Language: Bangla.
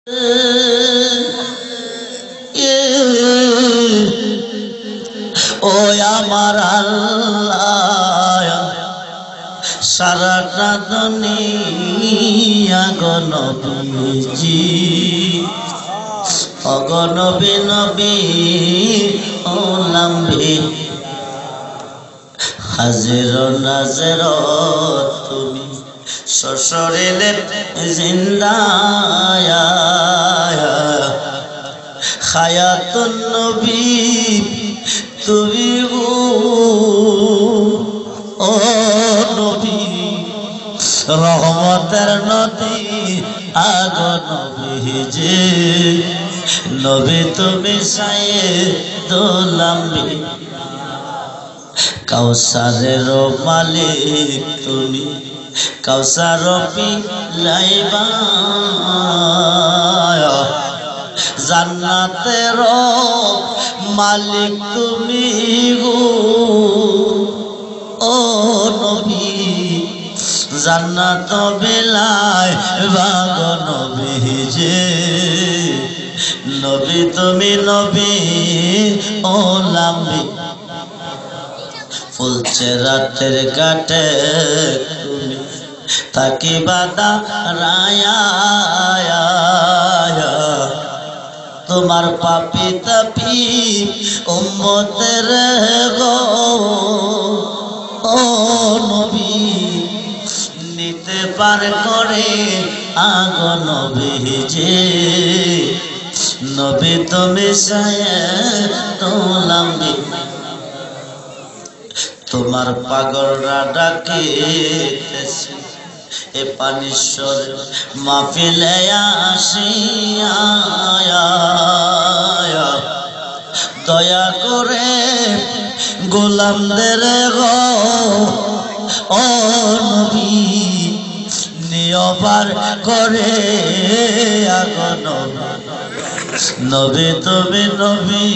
ও আমার আল্লাহ সারাটা দুনিয়া গণবিজি অগণবী নবী ওলাম্বি হাজির নাজের তুমি সশরীরে জিন্দায়া হায়াতুন নবী তুমি ও নবী রহমতের নদী আগ নবী যে নবী তুমি সাইয়েদুলাম্বি কাউসারের মালিক তুমি কাউসার পিলাইবা জান্নাতের মালিক তুমি গো ও নবী জান্নাত বিলায় বাগ নবী যে নবী তুমি নবী ওলাম্বি ফুলছে রাতের কাটে তুমি তাকি বাদা রায়া তোমার পাপি তাপি উম্মতের গো ও নবী নিতে পার করে আগ নবী যে নবী তুমি সাইয়েদুলাম্বি তোমার পাগলরা ডাকে এ পানিশ্বর মাহফিলে আসিয়া দয়া করে গোলামদের গো ও নবী নিয়বার করে আগ নবী তুমি নবী